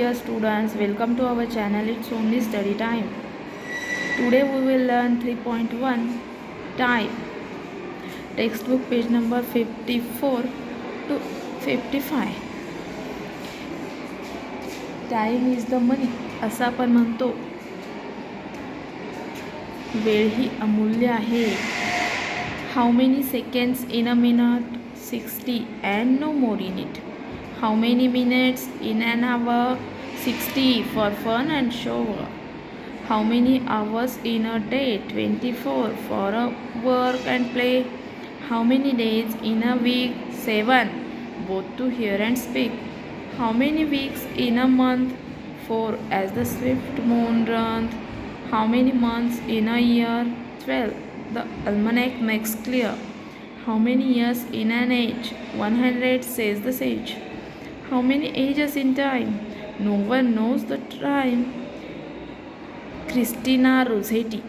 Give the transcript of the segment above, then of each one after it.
dear students, welcome to our channel. It's only study time. Today we will learn 3.1 time. Textbook page number 54 to 55. Time is the money असं आपण म्हणतो. वेळ ही अमूल्य आहे. How many seconds in a minute? 60 and no more in it. How many minutes in an hour? 60 for fun and show. How many hours in a day? 24 for a work and play. How many days in a week? 7 both to hear and speak. How many weeks in a month? 4 as the swift moon runs. How many months in a year? 12 the almanac makes clear. How many years in an age? 100 says the sage. How many ages in time? No one knows the time. Christina Rossetti.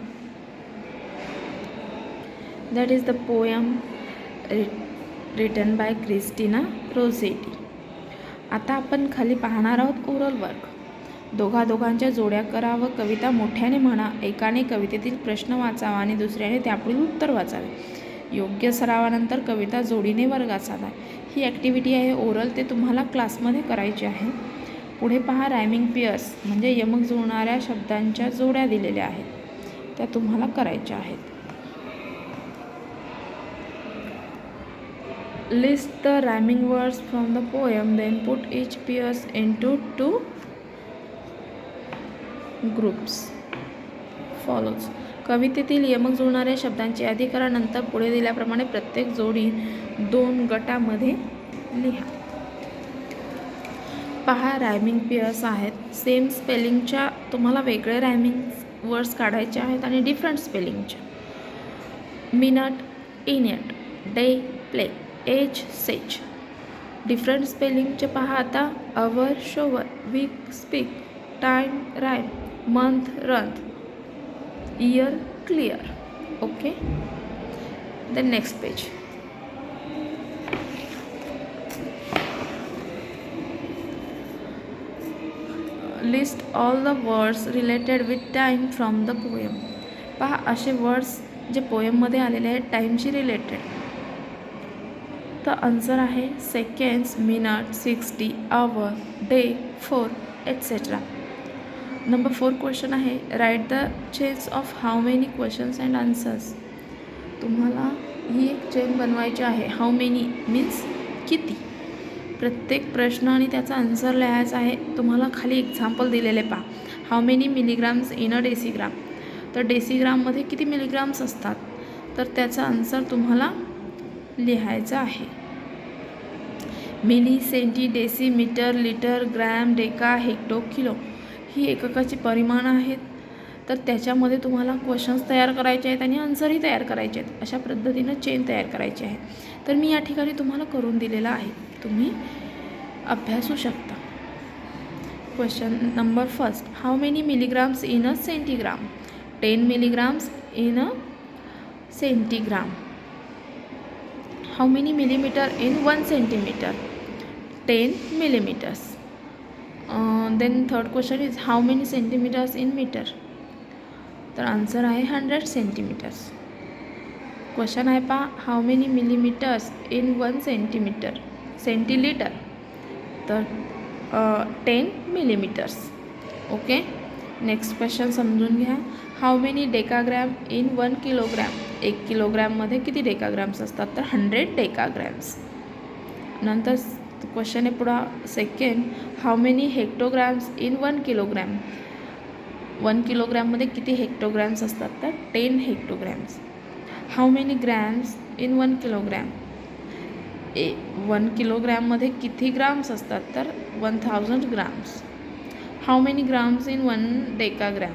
That is the poem written by Christina Rossetti. आता आपण खाली पाहणार आहोत oral work. दोघांच्या जोड्या करा व कविता मोठ्याने म्हणा. एकाने कवितेतील प्रश्न वाचावा आणि दुसऱ्याने त्यापुढील उत्तर वाचावे. योग्य सरावानंतर कविता जोडीने वर्गात साधा. ही ॲक्टिव्हिटी आहे ओरल, ते तुम्हाला क्लासमध्ये करायची आहे. पुढे पहा रायमिंग पेअर्स म्हणजे यमक जुळणाऱ्या शब्दांच्या जोड्या दिलेल्या आहेत, त्या तुम्हाला करायच्या आहेत. List the rhyming words from the poem, then put each pairs into 2 groups. Follows. कवितेतील यमक जुळणाऱ्या शब्दांची यादी करा. नंतर पुढे दिल्याप्रमाणे प्रत्येक जोडी 2 गटामध्ये लिहा. पहा रायमिंग पेअर्स आहेत. सेम स्पेलिंगच्या तुम्हाला वेगळे रायमिंग वर्ड्स काढायचे आहेत आणि डिफरंट स्पेलिंगच्या. मिनट, इनिट, day, play, age, sage. Different स्पेलिंगचे पहा आता. Hour, shower, week, speak, time, rhyme, month, run, year, clear. Okay, the next page. List all the words related with time from the poem. पहा असे words जे पोएममध्ये आलेले आहेत टाईमशी related. तर answer आहे सेकंड्स, मिनट, 60, आवर, डे, 4 etc. नंबर 4 क्वेश्चन आहे. Write the chains of how many questions and answers. तुम्हाला ही एक चेन बनवायची आहे. हाऊ मेनी मीन्स किती. प्रत्येक प्रश्न आणि त्याचा आन्सर लिहायचा आहे. तुम्हाला खाली एक्झाम्पल दिलेले पहा. हाऊ मेनी मिलीग्राम्स इन अ डेसिग्राम. तर डेसिग्राममध्ये किती मिलीग्राम्स असतात, तर त्याचा आन्सर तुम्हाला लिहायचा आहे. Milli, centi, deci, metre, litre, gram, deca, hecto, kilo ही एककाची परिमाण आहेत. तर त्याच्यामध्ये तुम्हाला क्वेश्चन्स तयार करायचे आहेत आणि आन्सरही तयार करायचे आहेत. अशा पद्धतीनं चेन तयार करायची आहे. तर मी या ठिकाणी तुम्हाला करून दिलेला आहे, तुम्ही अभ्यासू शकता. Question number first. How many milligrams in a centigram. 10 milligrams in a centigram. How many millimetre in 1 centimetre. 10 millimeters. Then third question is how many centimeters in meter. तर आन्सर आहे 100 सेंटीमीटर्स. क्वेश्चन आहे पहा. How many millimetres in 1 centimetre. Centilitre तर 10 millimetres. Okay, next question समजून घ्या. How many decagrams in 1 kilogram. 1 किलोग्रॅममध्ये किती डेकाग्रॅम्स असतात, तर 100 डेकाग्रॅम्स. नंतर क्वेश्चन आहे पुढा second. How many hectograms in 1 kilogram. 1 किलोग्रॅममध्ये किती हेक्टोग्रॅम्स असतात, तर 10 hectograms. How many grams in 1 kilogram. 1 किलोग्रॅममध्ये किती ग्राम्स असतात, तर 1000 grams. How many grams in 1 decagram.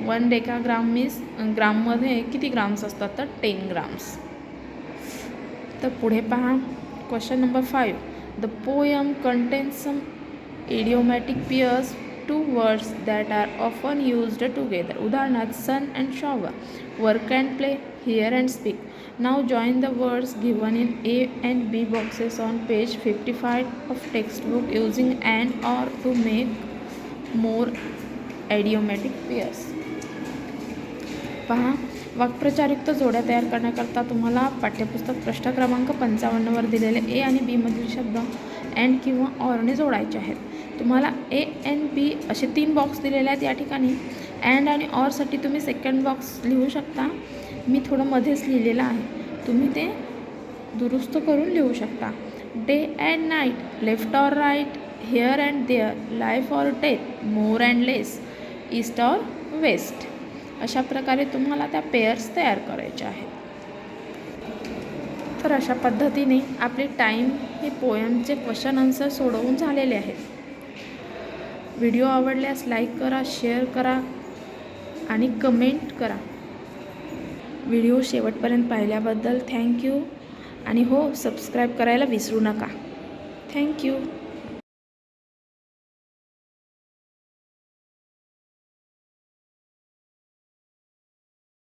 1 decagram means ग्राममध्ये किती ग्राम्स असतात, तर 10 ग्राम्स. तर पुढे पहा. Question number 5. The poem contains some idiomatic pairs two words that are often used together. उदाहरणार्थ sun and shower, work and play, hear and speak. Now join the words given in A and B boxes on page 55 of textbook using and or to make more idiomatic pairs. पहा, वाक्प्रचारयुक्त जोड्या तयार करण्याकरता तुम्हाला पाठ्यपुस्तक पृष्ठ क्रमांक 55वर दिलेले ए आणि बी मधील शब्द अँड किंवा ऑरने जोडायचे आहेत. तुम्हाला ए अँड बी असे 3 बॉक्स दिलेले आहेत. या ठिकाणी अँड आणि ऑरसाठी तुम्ही सेकंड बॉक्स लिहू शकता. मी थोडं मध्येच लिहिलेलं आहे, तुम्ही ते दुरुस्त करून लिहू शकता. Day and night, left or right, here and there, life or death, more and less, east or west. अशा प्रकारे तुम्हाला त्या पेअर्स तयार करायच्या आहेत. तर अशा पद्धतीने आपले टाईम हे पोयमचे क्वेश्चन आन्सर सोडवून झालेले आहेत. व्हिडिओ आवडल्यास लाईक करा, शेअर करा आणि कमेंट करा. व्हिडिओ शेवटपर्यंत पाहिल्याबद्दल थँक्यू आणि हो, सबस्क्राईब करायला विसरू नका. थँक्यू.